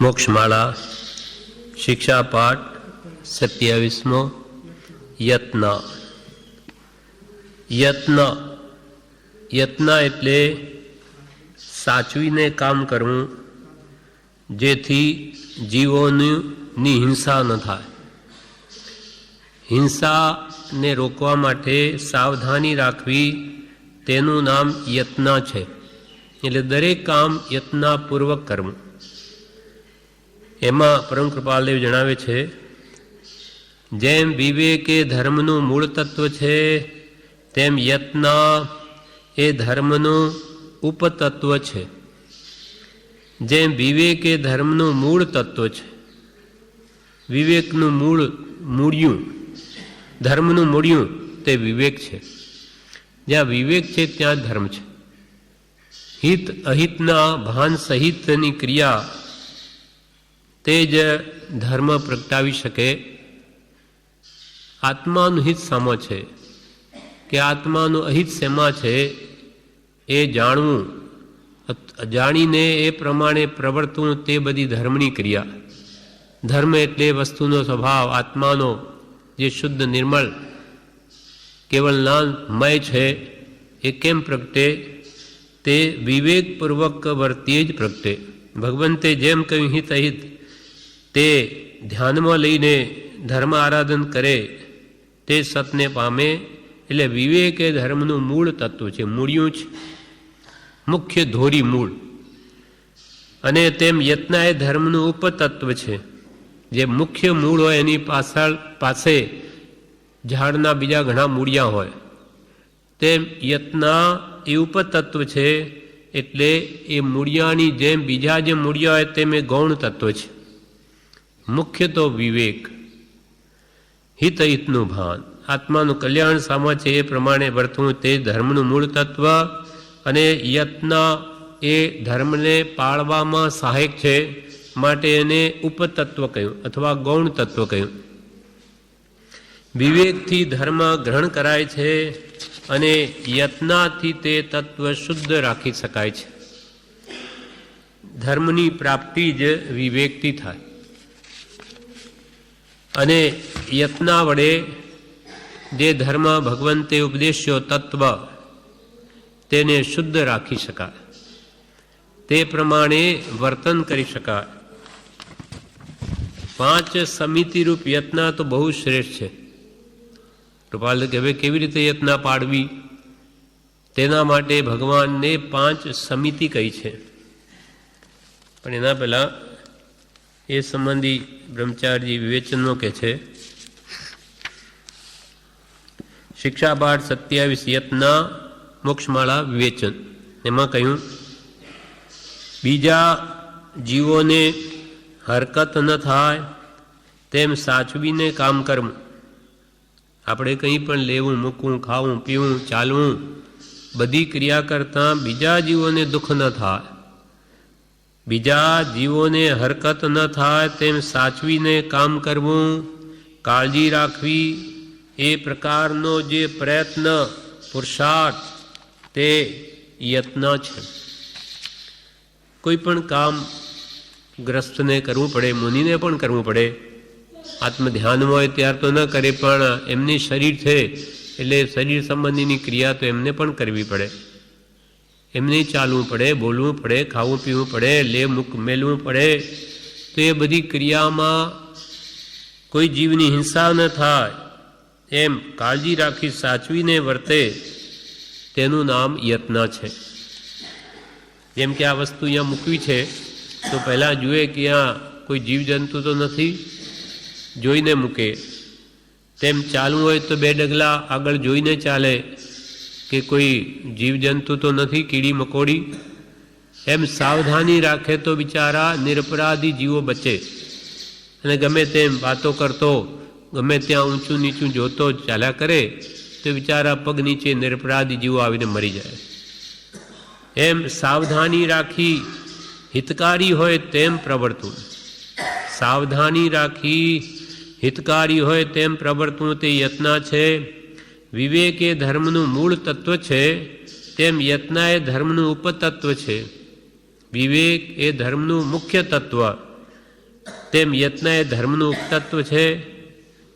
મોક્ષમાળા શિક્ષા પાઠ 27મો યત્ન. યત્ન યત્ન એટલે સાચવીને કામ કરવું, જેથી જીવોની હિંસા ન થાય. હિંસાને રોકવા માટે સાવધાની રાખવી તેનું નામ યત્ન છે. એટલે દરેક કામ યત્નપૂર્વક કરવું. એમાં પરમ કૃપાલદેવ જણાવે છે, જેમ વિવેક એ ધર્મનું મૂળ તત્વ છે, તેમ યત્ન એ ધર્મનું ઉપતત્વ છે. જેમ વિવેક એ ધર્મનું મૂળ તત્વ છે, વિવેકનું મૂળિયું, ધર્મનું મૂળિયું તે વિવેક છે. જ્યાં વિવેક છે ત્યાં ધર્મ છે. હિત અહિતના ભાન સહિતની ક્રિયા તે જ ધર્મ પ્રગટાવી શકે. આત્માનું હિત શામાં છે કે આત્માનું અહિત શેમાં છે એ જાણવું, જાણીને એ પ્રમાણે પ્રવર્તવું, તે બધી ધર્મની ક્રિયા. ધર્મ એટલે વસ્તુનો સ્વભાવ, આત્માનો જે શુદ્ધ નિર્મળ કેવલ નામમય છે એ કેમ પ્રગટે? તે વિવેકપૂર્વક વર્તીએ જ પ્રગટે. ભગવંતે જેમ કહ્યું હિત અહિત તે ધ્યાનમાં લઈને ધર્મ આરાધન કરે તે સતને પામે. એટલે વિવેક એ ધર્મનું મૂળ તત્વ છે, મૂળિયું છે, મુખ્ય ધોરી મૂળ. અને તેમ યત્ન એ ધર્મનું ઉપતત્વ છે. જે મુખ્ય મૂળ હોય એની પાસે ઝાડના બીજા ઘણા મૂળિયા હોય, તેમ યત્ન એ ઉપતત્વ છે. એટલે એ મૂળિયાની જેમ બીજા જે મૂળિયા હોય તેમ એ ગૌણ તત્વ છે. મુખ્ય તો વિવેક, હિત હિતનું ભાન, આત્માનું કલ્યાણ સામા છે એ પ્રમાણે વર્તવું તે ધર્મનું મૂળ તત્વ. અને યત્ન એ ધર્મને પાળવામાં સહાયક છે, માટે એને ઉપતત્વ કહ્યું અથવા ગૌણ તત્વ કહ્યું. વિવેકથી ધર્મ ગ્રહણ કરાય છે અને યત્નથી તે તત્વ શુદ્ધ રાખી શકાય છે. ધર્મની પ્રાપ્તિ જ વિવેકથી થાય અને યત્ન વડે જે ધર્મ ભગવંતે ઉપદેશ્યો તત્વ તેને શુદ્ધ રાખી શકાય, તે પ્રમાણે વર્તન કરી શકાય. 5 સમિતિરૂપ યત્ન તો બહુ શ્રેષ્ઠ છે. કૃપાલ કે હવે કેવી રીતે યત્ન પાડવી, તેના માટે ભગવાનને 5 સમિતિ કહી છે. પણ એના પહેલા એ સંબંધી બ્રહ્મચારી વિવેચનો કે છે. શિક્ષા પાઠ 27 યત્ન મોક્ષમાળા વિવેચન. એમાં કહ્યું, બીજા જીવોને હરકત ન થાય તેમ સાચવીને કામ કરવું. આપણે કંઈ પણ લેવું, મૂકવું, ખાવું, પીવું, ચાલવું, બધી ક્રિયા કરતાં બીજા જીવોને દુઃખ ન થાય, બીજા જીવોને હરકત ન થાય તેમ સાચવીને કામ કરવું, કાળજી રાખવી, એ પ્રકારનો જે પ્રયત્ન પુરુષાર્થ તે યત્ન છે. કોઈ પણ કામ ગ્રસ્તને કરવું પડે, મુનિને પણ કરવું પડે. આત્મધ્યાનમાં હોય ત્યાર તો ન કરે, પણ એમની શરીર છે એટલે શરીર સંબંધીની ક્રિયા તો એમને પણ કરવી પડે. એમને ચાલવું પડે, બોલવું પડે, ખાવું પીવું પડે, લે મૂક મેલવું પડે. તો એ બધી ક્રિયામાં કોઈ જીવની હિંસા ન થાય એમ કાળજી રાખી સાચવીને વર્તે તેનું નામ યત્ન છે. જેમ કે આ વસ્તુ અહીંયા મૂકવી છે તો પહેલાં જુએ કે અહીંયા કોઈ જીવજંતુ તો નથી, જોઈને મૂકે. તેમ ચાલવું હોય તો 2 ડગલા આગળ જોઈને ચાલે કે કોઈ જીવજંતુ તો નથી, કીડી મકોડી. એમ સાવધાની રાખે તો બિચારા નિરપરાધી જીવો બચે. અને ગમે તેમ વાતો કરતો, ગમે ત્યાં ઊંચું નીચું જોતો ચાલ્યા કરે તો બિચારા પગ નીચે નિરપરાધી જીવો આવીને મરી જાય. એમ સાવધાની રાખી હિતકારી હોય તેમ પ્રવર્તવું, સાવધાની રાખી હિતકારી હોય તેમ પ્રવર્તવું તે યત્ન છે. વિવેક એ ધર્મનું મૂળ તત્વ છે, તેમ યત્ન એ ધર્મનું ઉપતત્વ છે. વિવેક એ ધર્મનું મુખ્ય તત્વ તેમ યત્ન એ ધર્મનું ઉપતત્વ છે.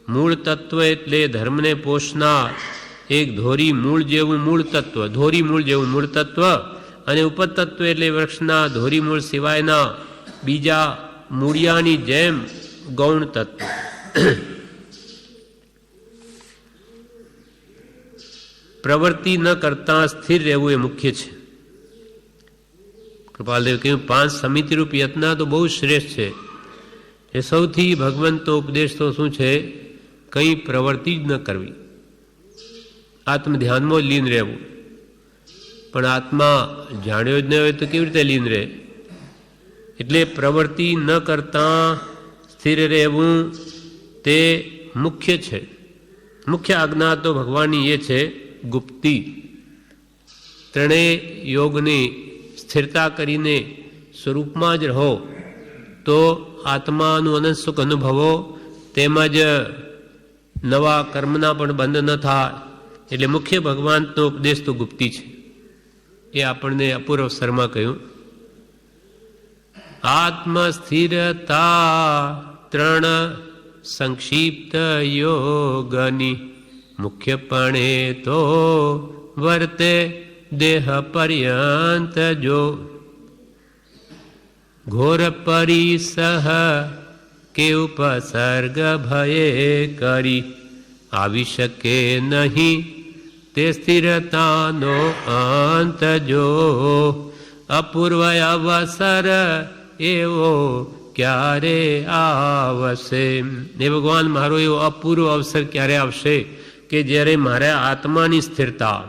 મૂળ તત્વ એટલે ધર્મને પોષનાર એક ધોરી મૂળ જેવું મૂળ તત્વ, ધોરી મૂળ જેવું મૂળ તત્વ, અને ઉપતત્વ એટલે વૃક્ષના ધોરી મૂળ સિવાયના બીજા મૂળિયાની જેમ ગૌણ તત્વ. પ્રવૃત્તિ ન કરતા સ્થિર રહેવું એ મુખ્ય છે. કૃપાલદેવ કહ્યું 5 સમિતિરૂપ યત્ન તો બહુ શ્રેષ્ઠ છે. એ સૌથી ભગવંતો ઉપદેશ તો શું છે? કંઈ પ્રવૃત્તિ જ ન કરવી, આત્મધ્યાનમાં જ લીન રહેવું. પણ આત્મા જાણ્યો જ ન હોય તો કેવી રીતે લીન રહે? એટલે પ્રવૃત્તિ ન કરતા સ્થિર રહેવું તે મુખ્ય છે. મુખ્ય આજ્ઞા તો ભગવાનની એ છે ગુપ્તી. ત્રણેય યોગની સ્થિરતા કરીને સ્વરૂપમાં જ રહો તો આત્માનું અનંત સુખ અનુભવો, તેમજ નવા કર્મના પણ બંધ ન થાય. એટલે મુખ્ય ભગવાનનો ઉપદેશ તો ગુપ્તી છે. એ આપણને અપૂર્વ અવસરમાં કહ્યું. આત્મસ્થિરતા 3 સંક્ષિપ્ત યોગની મુખ્યપણે તો વર્તે દેહ પર્યંત જો. ઘોર પરિસહ કે ઉપસર્ગ ભયે કરી આવી શકે નહીં તે સ્થિરતાનો અંત જો. અપૂર્વ અવસર એવો ક્યારે આવશે? એ ભગવાન, મારો એવો અપૂર્વ અવસર ક્યારે આવશે કે જ્યારે મારે આત્માની સ્થિરતા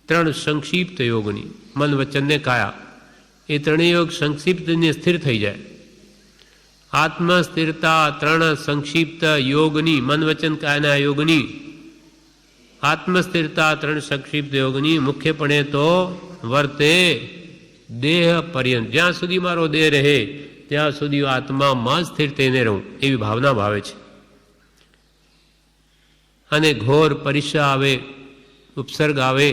3 સંક્ષિપ્ત યોગની, મન વચન ને કાયા, એ 3 યોગ સંક્ષિપ્તને સ્થિર થઈ જાય. આત્મ સ્થિરતા 3 સંક્ષિપ્ત યોગની, મન વચન કાયાના યોગની, આત્મસ્થિરતા 3 સંક્ષિપ્ત યોગની મુખ્યપણે તો વર્તે દેહ પર્યંત. જ્યાં સુધી મારો દેહ રહે ત્યાં સુધી આત્મામાં સ્થિર થઈને રહું એવી ભાવના ભાવે છે. અને ઘોર પરિસર આવે, ઉપસર્ગ આવે,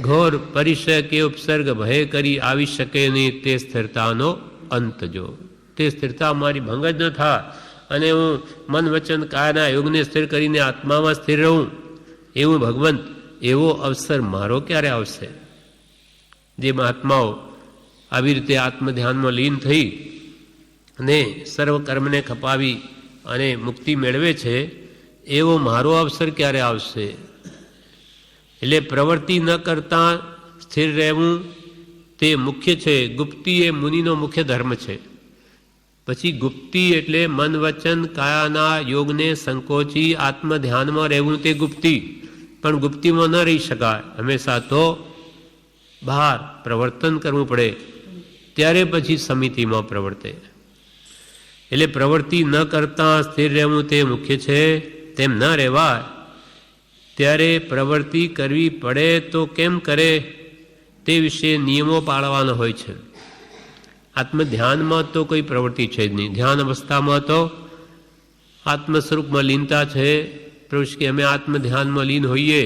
ઘોર પરિસર કે ઉપસર્ગ ભય કરી આવી શકે નહીં તે સ્થિરતાનો અંત જો. તે સ્થિરતા મારી ભંગ જ ન થાય અને હું મન વચન કાયાના યોગને સ્થિર કરીને આત્મામાં સ્થિર રહું, એવું ભગવંત, એવો અવસર મારો ક્યારે આવશે? જે મહાત્માઓ આવી રીતે આત્મધ્યાનમાં લીન થઈ અને સર્વ કર્મને ખપાવી અને મુક્તિ મેળવે છે, એવો મારો અવસર ક્યારે આવશે? એટલે પ્રવૃત્તિ ન કરતા સ્થિર રહેવું તે મુખ્ય છે. ગુપ્તી એ મુનિનો મુખ્ય ધર્મ છે. પછી ગુપ્તી એટલે મન વચન કાયાના યોગને સંકોચી આત્મધ્યાનમાં રહેવું તે ગુપ્તી. પણ ગુપ્તીમાં ન રહી શકાય, હંમેશા તો બહાર પ્રવર્તન કરવું પડે, ત્યારે પછી સમિતિમાં પ્રવર્તે. એટલે પ્રવૃત્તિ ન કરતા સ્થિર રહેવું તે મુખ્ય છે. તેમ ન રહેવાય ત્યારે પ્રવૃત્તિ કરવી પડે તો કેમ કરે તે વિશે નિયમો પાળવાના હોય છે. આત્મધ્યાનમાં તો કોઈ પ્રવૃત્તિ છે જ નહીં. ધ્યાન અવસ્થામાં તો આત્મ સ્વરૂપમાં લીનતા છે. પ્રભુ કે અમે આત્મધ્યાનમાં લીન હોઈએ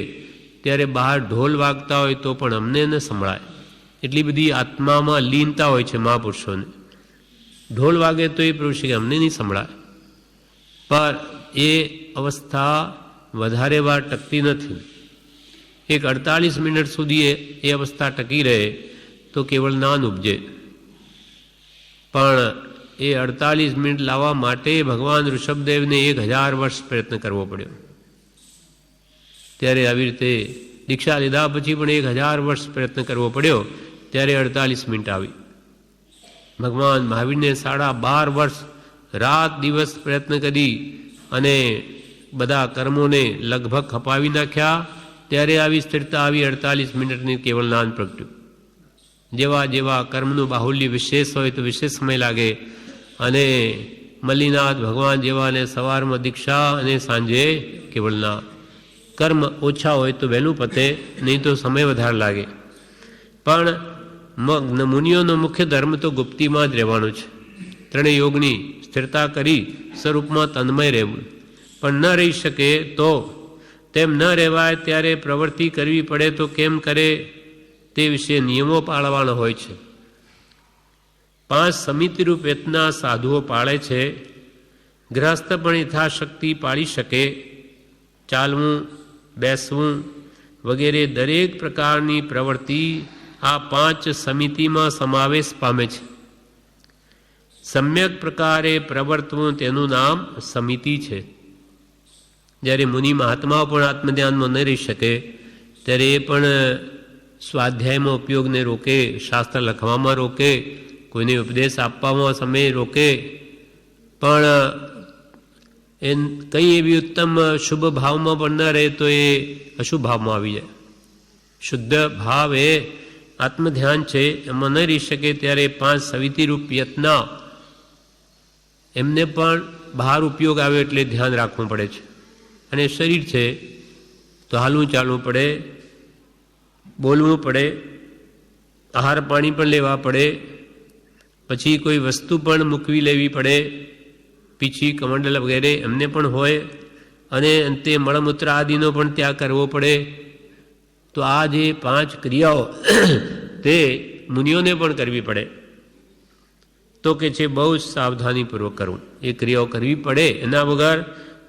ત્યારે બહાર ઢોલ વાગતા હોય તો પણ અમને ન સંભળાય. એટલી બધી આત્મામાં લીનતા હોય છે મહાપુરુષોને. ઢોલ વાગે તો એ પ્રભુ કે અમને નહીં સંભળાય. પર એ અવસ્થા વધારે વાર ટકતી નથી. એક 48 મિનિટ સુધી એ અવસ્થા ટકી રહે તો કેવળ જ્ઞાન ઉપજે. પણ એ 48 મિનિટ લાવવા માટે ભગવાન ઋષભદેવને 1000 વર્ષ પ્રયત્ન કરવો પડ્યો. ત્યારે આવી રીતે દીક્ષા લીધા પછી પણ 1000 વર્ષ પ્રયત્ન કરવો પડ્યો, ત્યારે 48 મિનિટ આવી. ભગવાન મહાવીરને 12.5 વર્ષ રાત દિવસ પ્રયત્ન કરી અને બધા કર્મોને લગભગ ખપાવી નાખ્યા, ત્યારે આવી સ્થિરતા આવી 48 મિનિટની કેવળ જ્ઞાન પ્રગટ્યું. જેવા જેવા કર્મનું બાહુલ્ય વિશેષ હોય તો વિશેષ સમય લાગે. અને મલ્લીનાથ ભગવાન જેવાને સવારમાં દીક્ષા અને સાંજે કેવળના. કર્મ ઓછા હોય તો વહેલું પતે, નહીં તો સમય વધારે લાગે. પણ મુનિઓનો મુખ્ય ધર્મ તો ગુપ્તીમાં જ રહેવાનો છે. 3 યોગની સ્થિરતા કરી સ્વરૂપમાં તન્મય રહેવું. પણ ન રહી શકે તો તેમ ન રહેવાય ત્યારે પ્રવૃત્તિ કરવી પડે તો કેમ કરે તે વિશે નિયમો પાળવાના હોય છે. 5 સમિતિરૂપ યત્ના સાધુઓ પાળે છે. ગ્રહસ્થ પણ યથાશક્તિ પાળી શકે. ચાલવું, બેસવું વગેરે દરેક પ્રકારની પ્રવૃત્તિ આ 5 સમિતિમાં સમાવેશ પામે છે. સમ્યક પ્રકારે પ્રવર્તવું તેનું નામ સમિતિ છે. જ્યારે મુનિ મહાત્માઓ પણ આત્મધ્યાનમાં ન રહી શકે ત્યારે એ પણ સ્વાધ્યાયમાં ઉપયોગને રોકે, શાસ્ત્ર લખવામાં રોકે, કોઈને ઉપદેશ આપવામાં સમય રોકે, પણ એ કંઈ એવી ઉત્તમ શુભ ભાવમાં પણ ન રહે તો એ અશુભ ભાવમાં આવી જાય. શુદ્ધ ભાવ એ આત્મધ્યાન છે, એમાં ન રહી શકે ત્યારે 5 સમિતિરૂપ યત્ન એમને પણ બહાર ઉપયોગ આવે એટલે ધ્યાન રાખવું પડે છે. અને શરીર છે તો હાલવું ચાલવું પડે, બોલવું પડે, આહાર પાણી પણ લેવા પડે, પછી કોઈ વસ્તુ પણ મૂકવી લેવી પડે, પીછી કમંડલ વગેરે એમને પણ હોય, અને અંતે મળમૂત્ર આદિનો પણ ત્યાગ કરવો પડે. તો આ જે 5 ક્રિયાઓ તે મુનિઓને પણ કરવી પડે. તો કે છે બહુ જ સાવધાનીપૂર્વક કરવું. એ ક્રિયાઓ કરવી પડે, એના વગર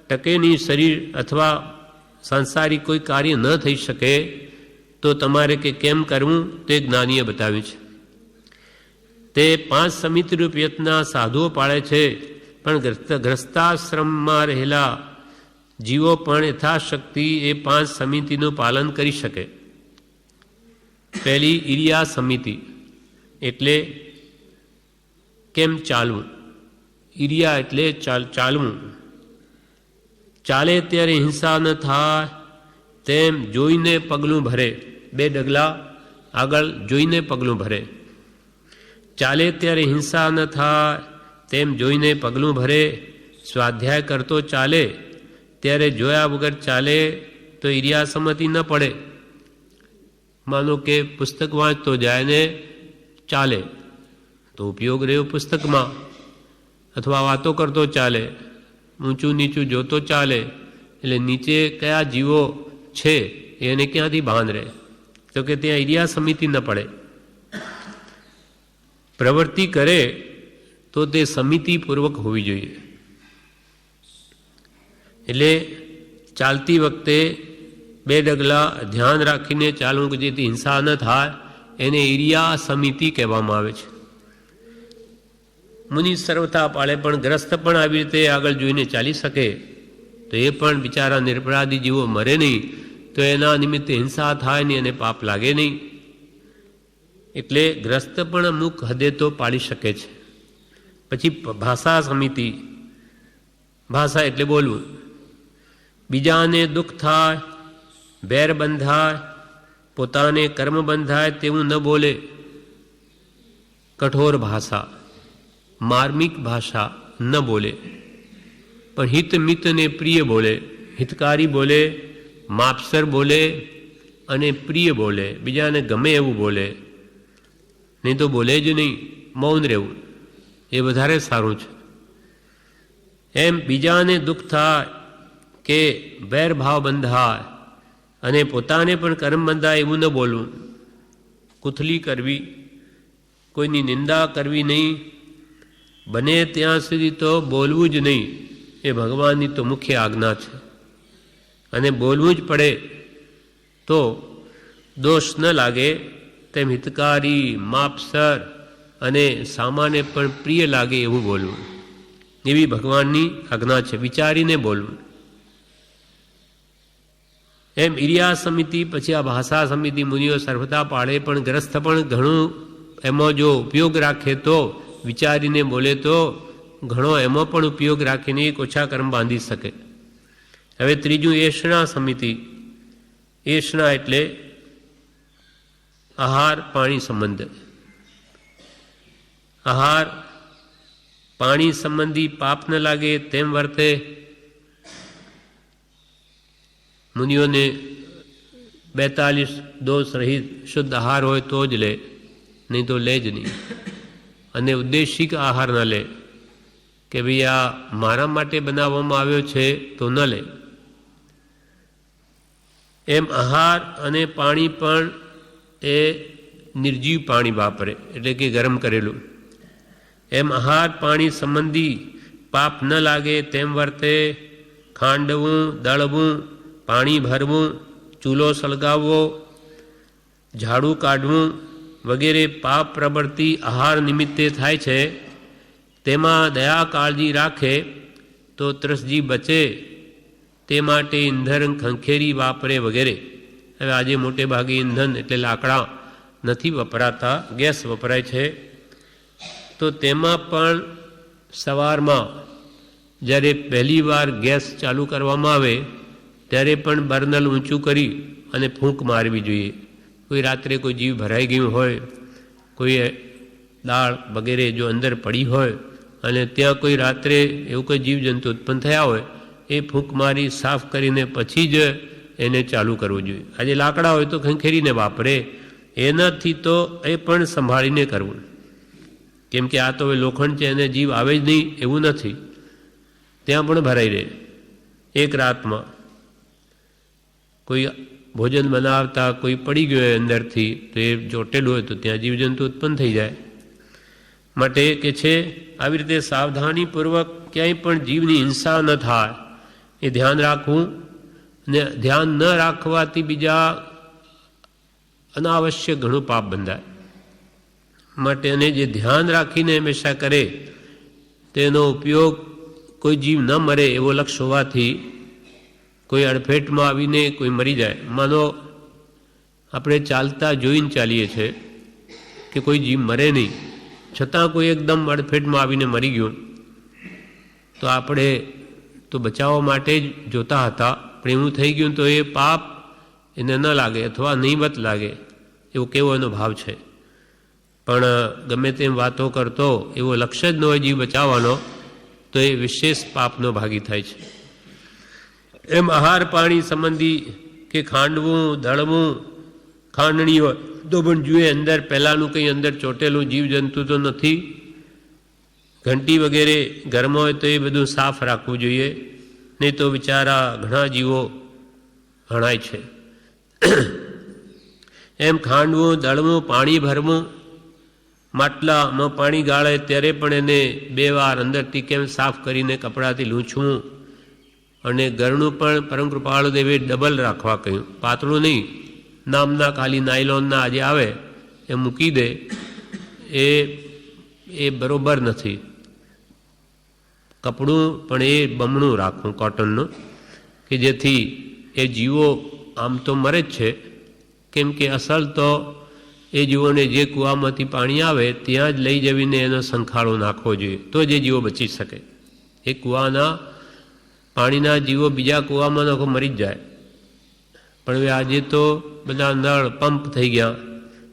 ટકેની શરીર અથવા સાંસારિક કોઈ કાર્ય ન થઈ શકે. તો તમારે કે કેમ કરવું તે જ્ઞાનીએ બતાવ્યું છે. તે 5 સમિતિરૂપ યત્ના સાધુઓ પાળે છે, પણ ગ્રસ્તાશ્રમમાં રહેલા જીવો પણ યથાશક્તિ એ 5 સમિતિનું પાલન કરી શકે. પહેલી ઇરિયા સમિતિ એટલે કેમ ચાલવું. ઇરિયા એટલે ચાલવું. ચાલે ત્યારે હિંસા ન થાય તેમ જોઈને પગલું ભરે. 2 ડગલા આગળ જોઈને પગલું ભરે. ચાલે ત્યારે હિંસા ન થાય તેમ જોઈને પગલું ભરે. સ્વાધ્યાય કરતો ચાલે ત્યારે જોયા વગર ચાલે તો ઇરિયા સંમતિ ન પડે. માનો કે પુસ્તક વાંચતો જાય ને ચાલે તો ઉપયોગ રહ્યો પુસ્તકમાં, અથવા વાતો કરતો ચાલે, ઊંચું નીચું જોતો ચાલે, એટલે નીચે કયા જીવો છે એને ક્યાંથી ભાન રહે? તો કે ત્યાં ઇરિયા સમિતિ ન પડે. પ્રવૃત્તિ કરે તો તે સમિતિપૂર્વક હોવી જોઈએ. એટલે ચાલતી વખતે 2 ડગલા ધ્યાન રાખીને ચાલવું કે જેથી હિંસા ન થાય એને ઇરિયા સમિતિ કહેવામાં આવે છે. મુનિ સર્વથા પાળે, પણ ગ્રસ્ત પણ આવી રીતે આગળ જોઈને ચાલી શકે તો એ પણ બિચારા નિરપરાધી જીવો મરે નહીં, તો એના નિમિત્તે હિંસા થાય નહીં અને પાપ લાગે નહીં. એટલે ગ્રસ્ત પણ અમુક હદે તો પાળી શકે છે. પછી ભાષા સમિતિ. ભાષા એટલે બોલવું. બીજાને દુઃખ થાય, વેર બંધાય, પોતાને કર્મ બંધાય તેવું ન બોલે. કઠોર ભાષા, માર્મિક ભાષા ન બોલે, પણ હિત મિત ને પ્રિય બોલે. હિતકારી બોલે, માપસર બોલે અને પ્રિય બોલે. બીજાને ગમે એવું બોલે, નહીં તો બોલે જ નહીં, મૌન રહેવું એ વધારે સારું છે. એમ બીજાને દુઃખ થાય કે વેરભાવ બંધાય અને પોતાને પણ કર્મ બંધાય એવું ન બોલવું. કુથલી કરવી, કોઈની નિંદા કરવી નહીં. બને ત્યાં સુધી તો બોલવું જ નહીં. એ ભગવાનની તો મુખ્ય આજ્ઞા છે, અને બોલવું જ પડે. તો દોષ ન લાગે તેમ હિતકારી, માપસર અને સામાન્ય પણ પ્રિય લાગે એવું બોલવું. એવી ભગવાનની આજ્ઞા છે. વિચારીને બોલવું. એમ ઇરિયા સમિતિ. પછી આ ભાષા સમિતિ મુનિઓ સર્વથા પાળે, પણ ગ્રસ્થ પણ ઘણું એમાં જો ઉપયોગ રાખે તો, વિચારીને બોલે તો ઘણો એમાં પણ ઉપયોગ રાખીને એક ઓછા કર્મ બાંધી શકે. હવે ત્રીજું એષણા સમિતિ. એષણા એટલે આહાર પાણી સંબંધ. આહાર પાણી સંબંધી પાપ ન લાગે તેમ વર્તે. મુનિઓને 42 દોષ રહિત શુદ્ધ આહાર હોય તો જ લે, નહીં તો લે જ નહીં. અને ઉદ્દેશિક આહાર ન લે કે ભાઈ આ મારા માટે બનાવવામાં આવ્યો છે તો ન લે. એમ આહાર અને પાણી પણ એ નિર્જીવ પાણી વાપરે, એટલે કે ગરમ કરેલું. એમ આહાર પાણી સંબંધી પાપ ન લાગે તેમ વર્તે ખાંડવું, દળવું, પાણી ભરવું, ચૂલો સળગાવવો, ઝાડુ કાઢવું વગેરે પાપ પ્રવૃત્તિ આહાર નિમિત્તે થાય છે, તેમાં દયા કાળજી રાખે તો ત્રસજી બચે, તે માટે ઈંધણ ખંખેરી વાપરે વગેરે. હવે આજે મોટે ભાગે ઈંધણ એટલે લાકડા નથી વપરાતા, ગેસ વપરાય છે. તો તેમાં પણ સવારમાં જ્યારે પહેલી વાર ગેસ ચાલુ કરવામાં આવે ત્યારે પણ બર્નલ ઊંચું કરી અને ફૂંક મારવી જોઈએ. કોઈ રાત્રે કોઈ જીવ ભરાઈ ગયું હોય, કોઈ દાળ વગેરે જો અંદર પડી હોય અને ત્યાં કોઈ રાત્રે એવું કોઈ જીવજંતુ ઉત્પન્ન થયા હોય, એ ફૂંક મારી સાફ કરીને પછી જ એને ચાલુ કરવું જોઈએ. આજે લાકડા હોય તો ખંખેરીને વાપરે, એનાથી તો એ પણ સંભાળીને કરવું, કેમ કે આ તો હવે લોખંડ છે, એને જીવ આવે જ નહીં એવું નથી, ત્યાં પણ ભરાઈ રહે. એક રાતમાં કોઈ ભોજન બનાવતા કોઈ પડી ગયો હોય અંદરથી, તો એ ચોટેલું હોય તો ત્યાં જીવજંતુ ઉત્પન્ન થઈ જાય. માટે કે છે આવી રીતે સાવધાનીપૂર્વક ક્યાંય પણ જીવની હિંસા ન થાય એ ધ્યાન રાખવું. ને ધ્યાન ન રાખવાથી બીજા અનાવશ્યક ઘણું પાપ બંધાય. માટે એને જે ધ્યાન રાખીને હંમેશા કરે તેનો ઉપયોગ કોઈ જીવ ન મરે એવો લક્ષ્ય હોવાથી કોઈ અડફેટમાં આવીને કોઈ મરી જાય. માનો આપણે ચાલતા જોઈને ચાલીએ છીએ કે કોઈ જીવ મરે નહીં, છતાં કોઈ એકદમ અડફેટમાં આવીને મરી ગયું, તો આપણે તો બચાવવા માટે જ જોતા હતા, પણ એવું થઈ ગયું તો એ પાપ એને ન લાગે અથવા નહીવત લાગે એવો કેવો એનો ભાવ છે. પણ ગમે તેમ વાતો કરતો એવો લક્ષ્ય જ ન હોય જીવ બચાવવાનો, તો એ વિશેષ પાપનો ભાગી થાય છે. એમ આહાર પાણી સંબંધી કે ખાંડવું, દળવું, ખાંડણી હોય તો પણ જુએ અંદર પહેલાંનું કંઈ અંદર ચોટેલું જીવજંતુ તો નથી. ઘંટી વગેરે ઘરમાં હોય તો એ બધું સાફ રાખવું જોઈએ, નહીં તો બિચારા ઘણા જીવો હણાય છે. એમ ખાંડવું, દળવું, પાણી ભરવું, માટલામાં પાણી ગાળે ત્યારે પણ એને 2 વાર અંદરથી કેમ સાફ કરીને કપડાથી લૂંછવું. અને ઘરનું પણ પરમ કૃપાળુ દેવે ડબલ રાખવા કહ્યું, પાતળું નહીં, નામના ખાલી નાયલોનના આજે આવે એ મૂકી દે, એ બરોબર નથી. કપડું પણ એ બમણું રાખવું કોટનનું, કે જેથી એ જીવો આમ તો મરે જ છે, કેમ કે અસલ તો એ જીવોને જે કૂવામાંથી પાણી આવે ત્યાં જ લઈ જવીને એનો સંખાળો નાખવો જોઈએ, તો જે જીવો બચી શકે. એ કૂવાના પાણીના જીવો બીજા કૂવામાં નાખો મરી જ જાય. પણ હવે આજે તો બધા નળ પંપ થઈ ગયા,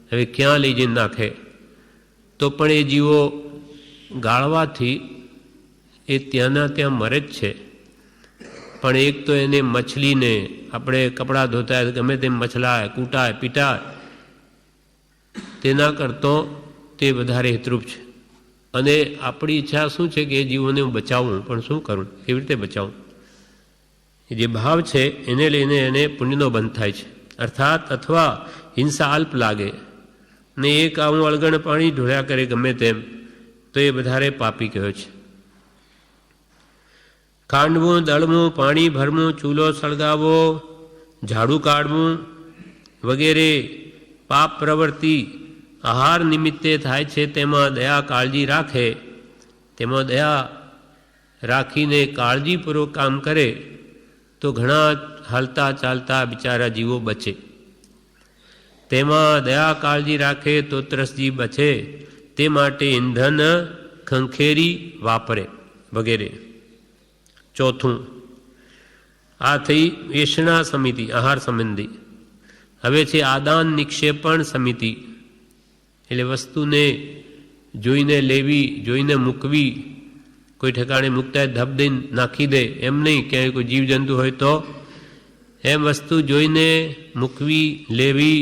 હવે ક્યાં લઈ જઈને નાખે? તો પણ એ જીવો ગાળવાથી એ ત્યાંના ત્યાં મરે જ છે. પણ એક તો એને મછલીને આપણે કપડાં ધોતા ગમે તેમ મછલાય, કૂટાય, પીટાય, તેના કરતો તે વધારે હિતરૂપ છે. અને આપણી ઈચ્છા શું છે કે એ જીવોને હું બચાવું, પણ શું કરું, કેવી રીતે બચાવું? જે ભાવ છે એને લઈને એને પુણ્યનો બંધ થાય છે. અર્થાત અથવા હિંસા અલ્પ લાગે ને એક આવું અળગણ પાણી ઢોળ્યા કરે ગમે તેમ, તો એ વધારે પાપી કહ્યો છે. ખાંડવું, દળવું, પાણી ભરવું, ચૂલો સળગાવવો, ઝાડુ કાઢવું વગેરે પાપ પ્રવૃત્તિ આહાર નિમિત્તે થાય છે, તેમાં દયા કાળજી રાખે, તેમાં દયા રાખીને કાળજીપૂર્વક કામ કરે તો ઘણા હાલતા ચાલતા બિચારા જીવો બચે. તેમાં દયા કાળજી રાખે તો ત્રસજી બચે, તે માટે ઈંધણ ખંખેરી વાપરે વગેરે. ચોથું, આ થઈ વેષણા સમિતિ, આહાર સંબંધી. હવે છે આદાન નિક્ષેપણ સમિતિ, એટલે વસ્તુને જોઈને લેવી, જોઈને મૂકવી. કોઈ ઠેકાણે મૂકતા ધબ દઈને નાખી દે એમ નહીં, ક્યાંય કોઈ જીવજંતુ હોય તો એમ વસ્તુ જોઈને મૂકવી, લેવી.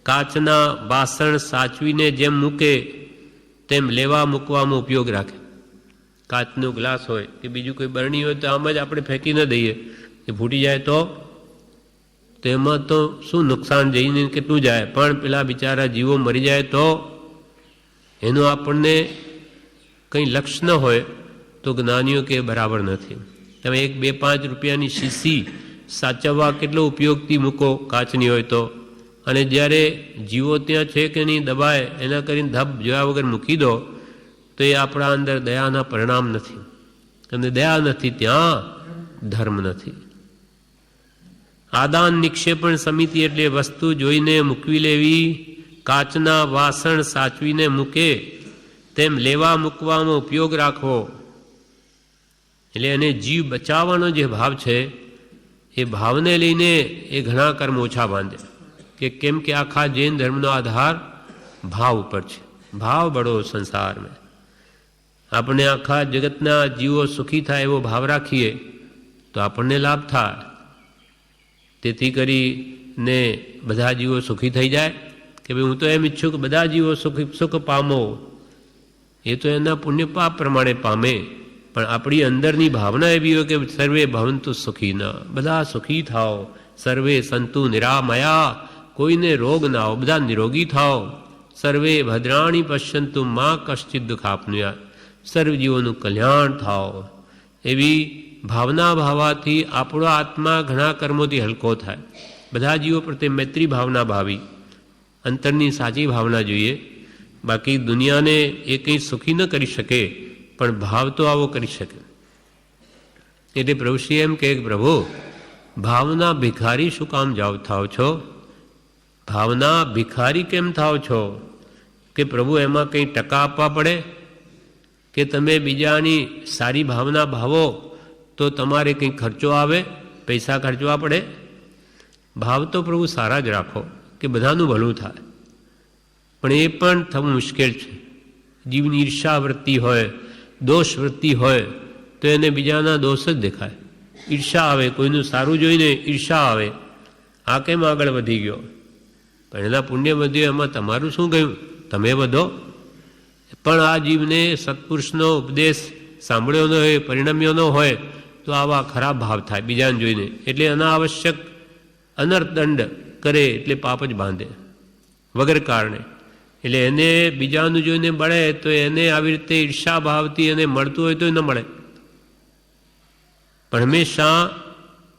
કાચના વાસણ સાચવીને જેમ મૂકે તેમ લેવા મૂકવામાં ઉપયોગ રાખે. કાચનો ગ્લાસ હોય કે બીજું કોઈ બરણી હોય તો આમ જ આપણે ફેંકી ન દઈએ, એ ફૂટી જાય તો તેમાં તો શું નુકસાન જઈને કેટલું જાય, પણ પેલા બિચારા જીવો મરી જાય તો એનો આપણને કંઈ લક્ષ ન હોય તો જ્ઞાનીઓ કે બરાબર નથી. તમે 1-2-5 રૂપિયાની શીશી સાચવવા કેટલો ઉપયોગથી મૂકો કાચની હોય તો, અને જ્યારે જીવો ત્યાં છે કે નહીં દબાય એના કરીને ધબ જોયા વગર મૂકી દો તો એ આપણા અંદર દયાના પરિણામ નથી. અને દયા નથી ત્યાં ધર્મ નથી. આદાન નિક્ષેપણ સમિતિ એટલે વસ્તુ જોઈને મૂકવી લેવી. કાચના વાસણ સાચવીને મૂકે તેમ લેવા મૂકવામાં ઉપયોગ રાખવો. એટલે એને જીવ બચાવવાનો જે ભાવ છે એ ભાવને લઈને એ ઘણા કર્મ ઓછા બાંધે. કે કેમ કે આખા જૈન ધર્મનો આધાર ભાવ ઉપર છે. ભાવ બળો સંસાર મેં. આપણે આખા જગતના જીવો સુખી થાય એવો ભાવ રાખીએ તો આપણને લાભ થાય. તેથી કરીને બધા જીવો સુખી થઈ જાય કે ભાઈ હું તો એમ ઈચ્છું કે બધા જીવો સુખ પામો. એ તો એના પુણ્ય પાપ પ્રમાણે પામે, પણ આપણી અંદરની ભાવના એવી હોય કે સર્વે ભવંતુ સુખી ન, બધા સુખી થાઓ. સર્વે સંતુ નિરામયા, કોઈને રોગ ના આવો, બધા નિરોગી થાઓ. સર્વે ભદ્રાણી પશ્યંતુ માં કશ્ચિત દુઃખ આપનુયા, સર્વ જીવોનું કલ્યાણ થાઓ. એવી ભાવના ભાવાથી આપણો આત્મા ઘણા કર્મોથી હલકો થાય. બધા જીવો પ્રત્યે મૈત્રી ભાવના ભાવી, અંતરની સાચી ભાવના જોઈએ. બાકી દુનિયાને એ કંઈ સુખી ન કરી શકે, પણ ભાવ તો આવો કરી શકે. એટલે પ્રભુશ્રી એમ કે પ્રભુ ભાવના ભિખારી શું કામ થાવ છો? ભાવના ભિખારી કેમ થાવ છો? કે પ્રભુ એમાં કંઈ ટકા આપવા પડે? કે તમે બીજાની સારી ભાવના ભાવો તો તમારે કંઈ ખર્ચો આવે, પૈસા ખર્ચવા પડે? ભાવ તો પ્રભુ સારા જ રાખો કે બધાનું ભલું થાય. પણ એ પણ થવું મુશ્કેલ છે. જીવની ઈર્ષા વૃત્તિ હોય, દોષ વૃત્તિ હોય તો એને બીજાના દોષ જ દેખાય. ઈર્ષા આવે, કોઈનું સારું જોઈને ઈર્ષા આવે. આ કેમ આગળ વધી ગયો? પણ એના પુણ્ય વધ્યું, એમાં તમારું શું ગયું? તમે વધો. પણ આ જીવને સત્પુરુષનો ઉપદેશ સાંભળ્યો ન હોય, પરિણમ્યો ન હોય તો આવા ખરાબ ભાવ થાય બીજાને જોઈને. એટલે અનાવશ્યક અનર્થદંડ કરે એટલે પાપ જ બાંધે વગર કારણે. એટલે એને બીજાનું જોઈને મળે તો એને આવી રીતે ઈર્ષા ભાવથી એને મળતું હોય તો ન મળે. પણ હંમેશા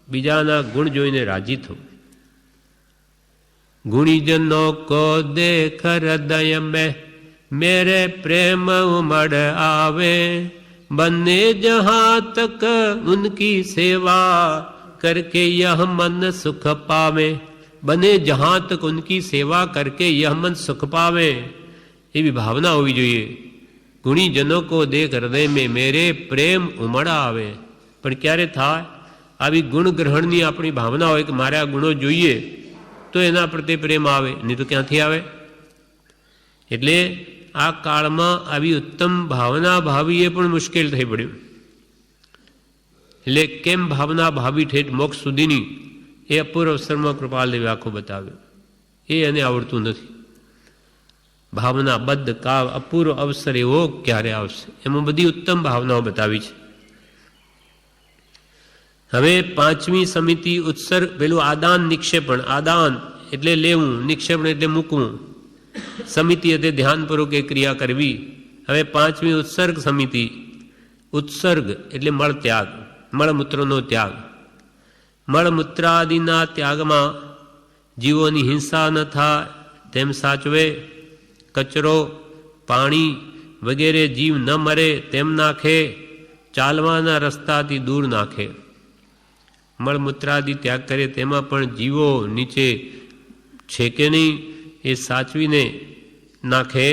બીજાના ગુણ જોઈને રાજી થવું. ગુણીજનો કો દેખ હૃદય મેં मेरे प्रेम उमड़ आवे, बन्ने जहाँ तक उनकी सेवा करके यह मन सुख पावे. बने जहाँ तक उनकी सेवा करके यह मन सुख पावे. એવી ભાવના હોવી જોઈએ. ગુણીજનો કો દેખ હૃદય મેં મેરે પ્રેમ ઉમડ આવે. પણ ક્યારે થાય? આવી ગુણ ગ્રહણની આપણી ભાવના હોય કે મારે આ ગુણો જોઈએ તો એના પ્રત્યે પ્રેમ આવે, નહીં તો ક્યાંથી આવે? એટલે આ કાળમાં આવી ઉત્તમ ભાવના ભાવી એ પણ મુશ્કેલ થઈ પડ્યું. એટલે કેમ ભાવના ભાવી ઠેઠ મોક્ષ સુધીની એ અપૂર્વ અવસરમાં કૃપાલદેવે આખો બતાવ્યો. એ એને આવડતું નથી. ભાવના બદ્ધ કાવ અપૂર્વ અવસર એવો ક્યારે આવશે? એમાં બધી ઉત્તમ ભાવનાઓ બતાવી છે. હવે પાંચમી સમિતિ ઉત્સર્ગ, પેલું આદાન નિક્ષેપણ. આદાન એટલે લેવું, નિક્ષેપણ એટલે મૂકવું. સમિતિ એટલે ધ્યાનપૂર્વક એ ક્રિયા કરવી. હવે પાંચમી ઉત્સર્ગ સમિતિ. ઉત્સર્ગ એટલે મળ ત્યાગ, મળમૂત્રનો ત્યાગ. મળમૂત્રાદિના ત્યાગમાં જીવોની હિંસા ન થાય તેમ સાચવે. કચરો, પાણી વગેરે જીવ ન મરે તેમ નાખે. ચાલવાના રસ્તાથી દૂર નાખે. મળમૂત્રાદિ ત્યાગ કરે તેમાં પણ જીવો નીચે છે કે નહીં એ સાચવીને નાખે.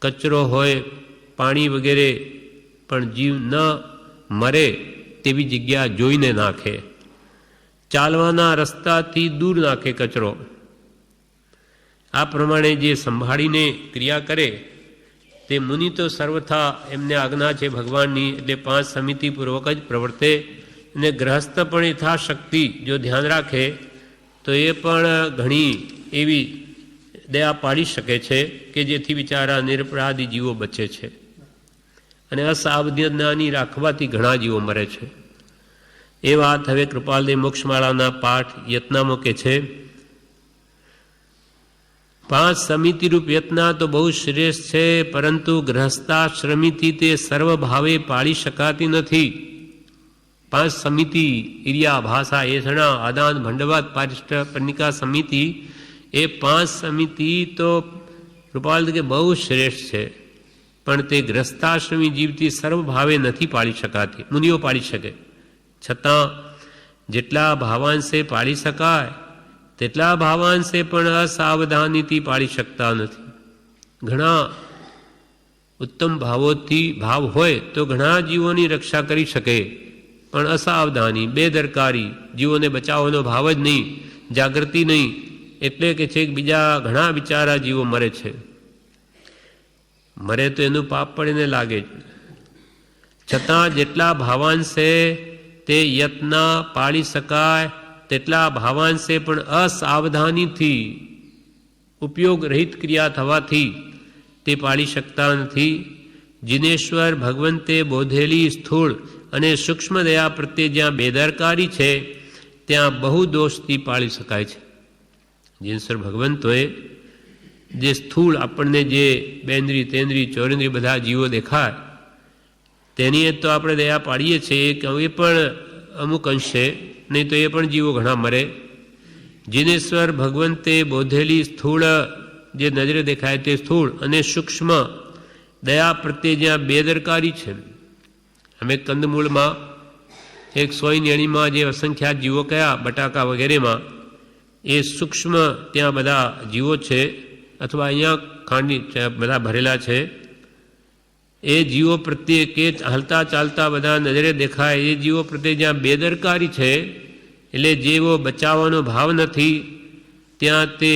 કચરો હોય, પાણી વગેરે પણ જીવ ન મરે તેવી જગ્યા જોઈને નાખે. ચાલવાના રસ્તાથી દૂર નાખે કચરો. આ પ્રમાણે જે સંભાળીને ક્રિયા કરે તે મુનિ તો સર્વથા એમને આજ્ઞા છે ભગવાનની, એટલે પાંચ સમિતિપૂર્વક જ પ્રવર્તે. અને ગ્રહસ્થ પણ યથાશક્તિ જો ધ્યાન રાખે તો એ પણ ઘણી એવી દયા પાડી શકે છે કે જેથી બિચારા નિરપરાધી જીવો બચે છે. અને અસાવધાની રાખવાથી ઘણા જીવો મરે છે. એ વાત હવે કૃપાલદેવ મોક્ષમાળાના પાઠ યત્નામાં કે છે. 5 સમિતિરૂપ યત્ના તો બહુ શ્રેષ્ઠ છે, પરંતુ ગ્રહસ્થાશ્રમીથી તે સર્વભાવે પાળી શકાતી નથી. 5 સમિતિ ઇરિયા, ભાષા, એસણા, આદાન, ભંડવાદ, પારિષ્ટ, પર્ણિકા સમિતિ, એ 5 સમિતિ તો કૃપાલ કે બહુ શ્રેષ્ઠ છે, પણ તે ગ્રસ્તાશ્રમી જીવથી સર્વભાવે નથી પાળી શકાતી. મુનિઓ પાળી શકે, છતાં જેટલા ભાવાંશે પાળી શકાય તેટલા ભાવાંશે પણ અસાવધાનીથી પાળી શકતા નથી. ઘણા ઉત્તમ ભાવોથી ભાવ હોય તો ઘણા જીવોની રક્ષા કરી શકે, પણ અસાવધાની, બેદરકારી, જીવોને બચાવવાનો ભાવ જ નહીં, જાગૃતિ નહીં, એટલે કે છે કે બીજા ઘણા બિચારા જીવો મરે છે. મરે તો એનું પાપ પણ એને લાગે છે, છતાં જેટલા ભાવાંશે તે યત્ન પાળી શકાય તેટલા ભાવાંશે પણ અસાવધાનીથી, ઉપયોગ રહિત ક્રિયા થવાથી તે પાળી શકતા નથી. જિનેશ્વર ભગવંતે બોધેલી સ્થૂળ અને સૂક્ષ્મ દયા પ્રત્યે જ્યાં બેદરકારી છે ત્યાં બહુ દોષથી પાળી શકાય છે. જિનેશ્વર ભગવંતોએ જે સ્થૂળ આપણને જે બેન્દ્રી, તેન્દ્રી, ચોરેન્દ્રી બધા જીવો દેખાય તેની તો આપણે દયા પાડીએ છીએ કે એ પણ અમુક અંશે, નહીં તો એ પણ જીવો ઘણા મરે. જિનેશ્વર ભગવંતે બોધેલી સ્થૂળ જે નજરે દેખાય તે સ્થૂળ અને સૂક્ષ્મ દયા પ્રત્યે જ્યાં બેદરકારી છે. અમે કંદમૂળમાં એક સોય નેણીમાં જે અસંખ્યાત જીવો કયા, બટાકા વગેરેમાં એ સૂક્ષ્મ ત્યાં બધા જીવો છે, અથવા અહીંયા ખાંડી બધા ભરેલા છે. એ જીવો પ્રત્યે કે હાલતા ચાલતા બધા નજરે દેખાય એ જીવો પ્રત્યે જ્યાં બેદરકારી છે, એટલે જેવો બચાવવાનો ભાવ નથી, ત્યાં તે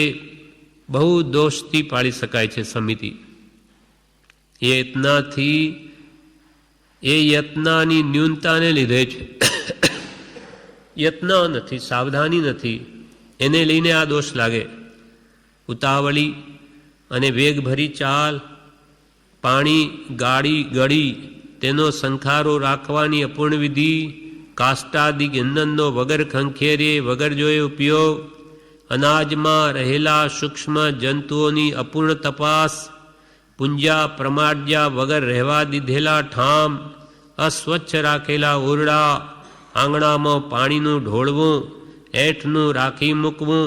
બહુ દોષથી પાળી શકાય છે સમિતિ. એ યત્નાથી, એ યત્નાની ન્યૂનતાને લીધે છે. યત્ન નથી, સાવધાની નથી, એને લઈને આ દોષ લાગે. ઉતાવળી અને વેગભરી ચાલ, પાણી ગાળી ગળી તેનો સંખારો રાખવાની અપૂર્ણ વિધિ, કાષ્ટાદિક ઇંધનનો વગર ખંખેરે વગર જોયે ઉપયોગ, અનાજમાં રહેલા સૂક્ષ્મ જંતુઓની અપૂર્ણ તપાસ, પુંજા પ્રમાડ્યા વગર રહેવા દીધેલા ઠામ, અસ્વચ્છ રાખેલા ઓરડા, આંગણામાં પાણીનું ઢોળવું, એઠનું રાખી મૂકવું,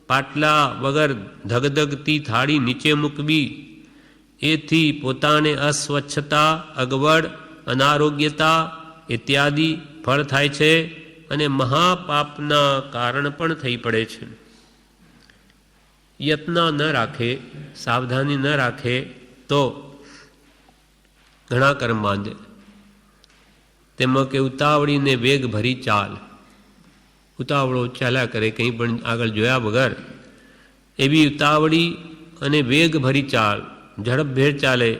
પાટલા વગર ધગધગતી થાળી નીચે મૂકવી, એથી પોતાને અસ્વચ્છતા, અગવડ, અનારોગ્યતા ઇત્યાદિ ફળ થાય છે અને મહાપાપના કારણ પણ થઈ પડે છે. યત્ન ન રાખે, સાવધાની ન રાખે તો ઘણા કર્મ બાંધે. તેમાં કે ઉતાવળીને વેગ ભરી ચાલ, ઉતાવળો ચાલ્યા કરે કંઈ પણ આગળ જોયા વગર, એવી ઉતાવળી અને વેગ ભરી ચાલ, ઝડપભેર ચાલે.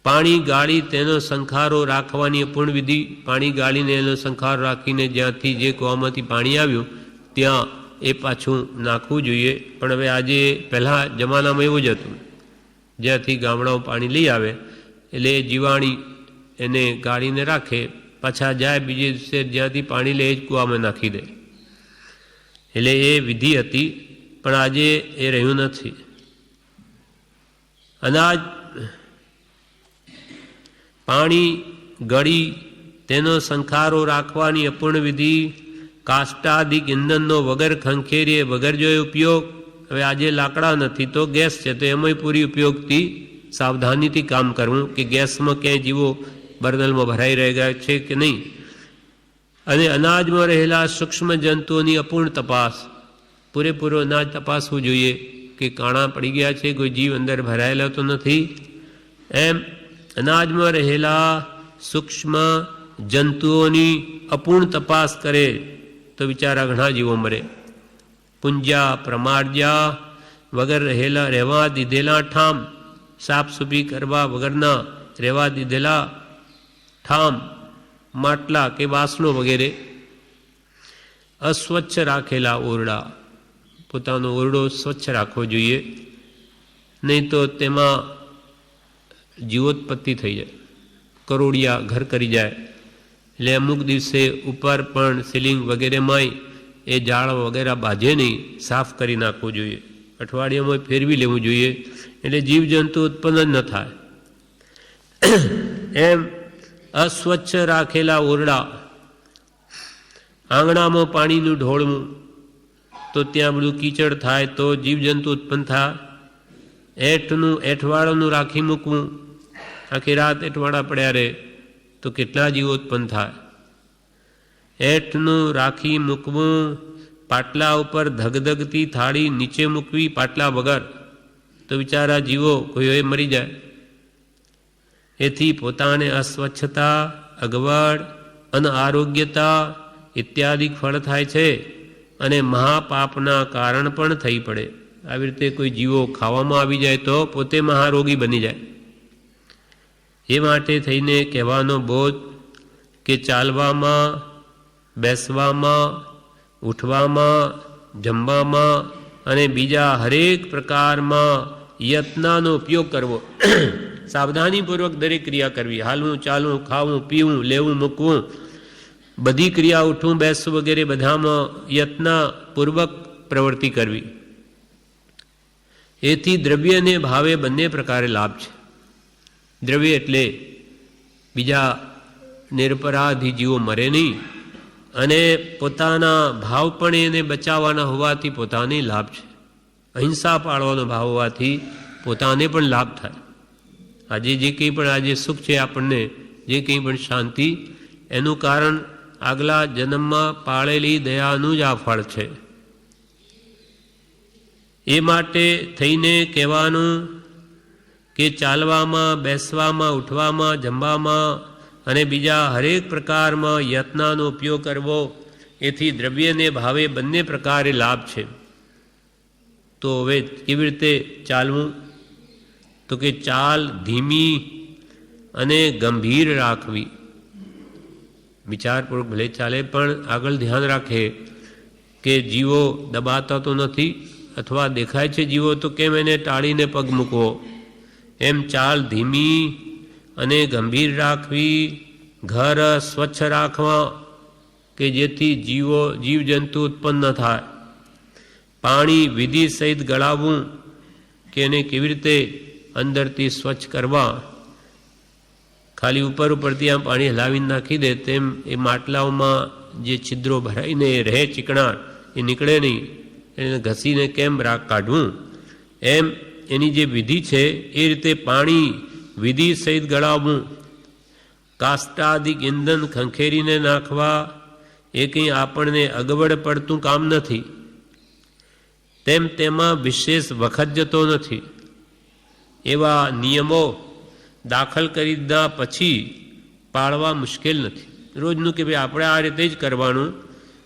પાણી ગાળી તેનો સંખારો રાખવાની અપૂર્ણ વિધિ, પાણી ગાળીને એનો સંખારો રાખીને જ્યાંથી જે કૂવામાંથી પાણી આવ્યું ત્યાં એ પાછું નાખવું જોઈએ. પણ હવે આજે પહેલાં જમાનામાં એવું જ હતું, જ્યાંથી ગામડાઓ પાણી લઈ આવે એટલે એ જીવાણી એને ગાળીને રાખે, પાછા જાય બીજે દિવસે જ્યાંથી પાણી લે જ કૂવામાં નાખી દે. એટલે એ વિધિ હતી, પણ આજે એ રહ્યું નથી. અનાજ, પાણી ગળી તેનો સંખારો રાખવાની અપૂર્ણ વિધિ, કાષ્ટાદિક ઇંધનનો વગર ખંખેરીએ વગર જોયે ઉપયોગ. હવે આજે લાકડા નથી તો ગેસ છે, તો એમાંય પૂરી ઉપયોગથી સાવધાનીથી કામ કરવું કે ગેસમાં ક્યાંય જીવો બરદલમાં ભરાઈ રહ્યા છે કે નહીં. અને અનાજમાં રહેલા સૂક્ષ્મ જંતુઓની અપૂર્ણ તપાસ, પૂરેપૂરો અનાજ તપાસવું જોઈએ કે કાણા પડી ગયા છે, કોઈ જીવ અંદર ભરાયેલો તો નથી. એમ અનાજમાં રહેલા સૂક્ષ્મ જંતુઓની અપૂર્ણ તપાસ કરે તો બિચારા ઘણા જીવો મરે. પુંજા પ્રમાડ્યા વગર રહેવા દીધેલા ઠામ, સાફસૂફી કરવા વગરના રહેવા દીધેલા ઠામ, માટલા કે વાસણો વગેરે, અસ્વચ્છ રાખેલા ઓરડા, પોતાનો ઓરડો સ્વચ્છ રાખવો જોઈએ, નહીં તો તેમાં જીવોત્પત્તિ થઈ જાય, કરોડિયા ઘર કરી જાય. એટલે અમુક દિવસે ઉપર પણ સીલિંગ વગેરેમાંય એ જાળ વગેરે બાંધે નહીં, સાફ કરી નાખવું જોઈએ. અઠવાડિયામાં ફેરવી લેવું જોઈએ, એટલે જીવજંતુ ઉત્પન્ન જ ન થાય. એમ અસ્વચ્છ રાખેલા ઓરડા, આંગણામાં પાણીનું ઢોળવું, તો ત્યાં બધું કીચડ થાય તો જીવજંતુ ઉત્પન્ન થાય. એઠવાડાનું રાખી મૂકવું, આખી રાત એઠવાડા પડ્યા રહે તો કેટલા જીવો ઉત્પન્ન થાય. એઠનું રાખી મૂકવું, પાટલા ઉપર ધગધગતી થાળી નીચે મૂકવી પાટલા વગર, તો બિચારા જીવો કોઈ મરી જાય. એથી પોતાને અસ્વચ્છતા, અગવડ, અનારોગ્યતા ઇત્યાદિ ફળ થાય છે અને મહાપાપના કારણ પણ થઈ પડે. આવી રીતે કોઈ જીવો ખાવામાં આવી જાય તો પોતે મહારોગી બની જાય. એ માટે થઈને કહેવાનો બોધ કે ચાલવામાં, બેસવામાં, ઉઠવામાં, જમવામાં અને બીજા હરેક પ્રકારમાં યત્નનો ઉપયોગ કરવો. સાવધાનીપૂર્વક દરેક ક્રિયા કરવી. હાલવું, ચાલવું, ખાવું, પીવું, લેવું, મૂકવું, બધી ક્રિયા, ઉઠવું, બેસવું વગેરે બધામાં યત્નપૂર્વક પ્રવૃત્તિ કરવી. એથી દ્રવ્ય અને ભાવે બંને પ્રકારે લાભ છે. દ્રવ્ય એટલે બીજા નિરપરાધી જીવો મરે નહીં, અને પોતાના ભાવ પણ એને બચાવવાના હોવાથી પોતાને લાભ છે. અહિંસા પાળવાનો ભાવ હોવાથી પોતાને પણ લાભ થાય. આજે જે કંઈ પણ આજે સુખ છે આપણને, જે કંઈ પણ શાંતિ, એનું કારણ આગલા જન્મમાં પાળેલી દયાનું જ આ ફળ છે. એ માટે થઈને કહેવાનું કે ચાલવામાં, બેસવામાં, ઉઠવામાં, જમવામાં અને બીજા હરેક પ્રકારમાં યત્નનો ઉપયોગ કરવો. એથી દ્રવ્યને ભાવે બંને પ્રકારે લાભ છે. તો હવે કેવી રીતે ચાલવું? તો કે ચાલ ધીમી અને ગંભીર રાખવી. વિચારપૂર્વક ભલે ચાલે, પણ આગળ ધ્યાન રાખે કે જીવો દબાતા તો નથી, અથવા દેખાય છે જીવો તો કેમ એને ટાળીને પગ મૂકવો. એમ ચાલ ધીમી અને ગંભીર રાખવી. ઘર સ્વચ્છ રાખવા કે જેથી જીવજંતુ ઉત્પન્ન ન થાય. પાણી વિધિ સહિત ગળાવવું કે એને કેવી રીતે અંદરથી સ્વચ્છ કરવા. ખાલી ઉપર ઉપરથી આમ પાણી હલાવીને નાખી દે તેમ એ માટલાઓમાં જે છિદ્રો ભરાઈને રહે ચીકણા, એ નીકળે નહીં. એને ઘસીને કેમ રાખ કાઢવું, એમ એની જે વિધિ છે એ રીતે પાણી વિધિ સહિત ગળાવવું. કાષ્ટાદિક ઇંધન ખંખેરીને નાખવા એ કંઈ આપણને અગવડ પડતું કામ નથી. તેમાં વિશેષ વખત જતો નથી. એવા નિયમો દાખલ કરી દીધા પછી પાળવા મુશ્કેલ નથી. રોજનું કે ભાઈ આપણે આ રીતે જ કરવાનું,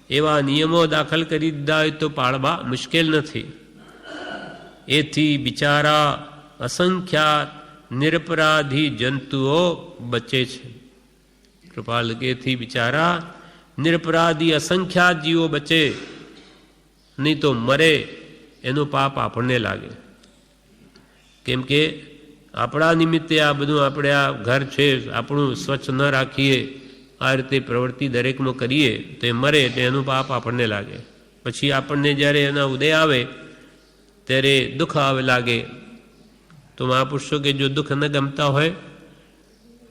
એવા નિયમો દાખલ કરી દીધા હોય તો પાળવા મુશ્કેલ નથી. એથી બિચારા અસંખ્યાત નિરપરાધી જંતુઓ બચે છે. કૃપાલ એથી બિચારા નિરપરાધી અસંખ્યાત જીવો બચે, નહીં તો મરે એનું પાપ આપણને લાગે. કેમ કે આપણા નિમિત્તે આ બધું આપણે આ ઘર છે આપણું સ્વચ્છ ન રાખીએ, આ રીતે પ્રવૃત્તિ દરેકમાં કરીએ તો એ મરે તો એનું પાપ આપણને લાગે. પછી આપણને જ્યારે એના ઉદય આવે ત્યારે દુઃખ આવે લાગે. તો મહાપુરુષો કે જો દુઃખ ન ગમતા હોય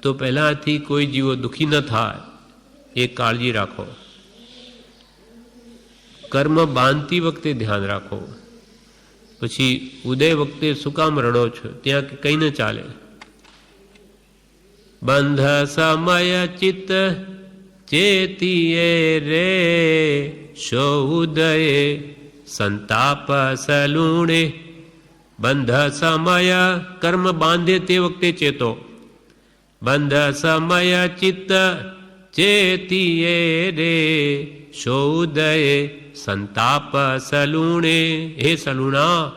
તો પહેલાંથી કોઈ જીવો દુઃખી ન થાય એ કાળજી રાખો. કર્મ બાંધતી વખતે ધ્યાન રાખો. પછી ઉદય વખતે શું કામ રડો છો, ત્યાં કંઈ ન ચાલે. બંધ સમય ચિત્ત ચેતીએ રે શો ઉદય સંતાપ સલુણે. બંધ સમય કર્મ બાંધે તે વખતે ચેતો. બંધ સમય ચિત્ત ચેતીએ રે શો ઉદય સંતાપ સલુણે. હે સલુણા,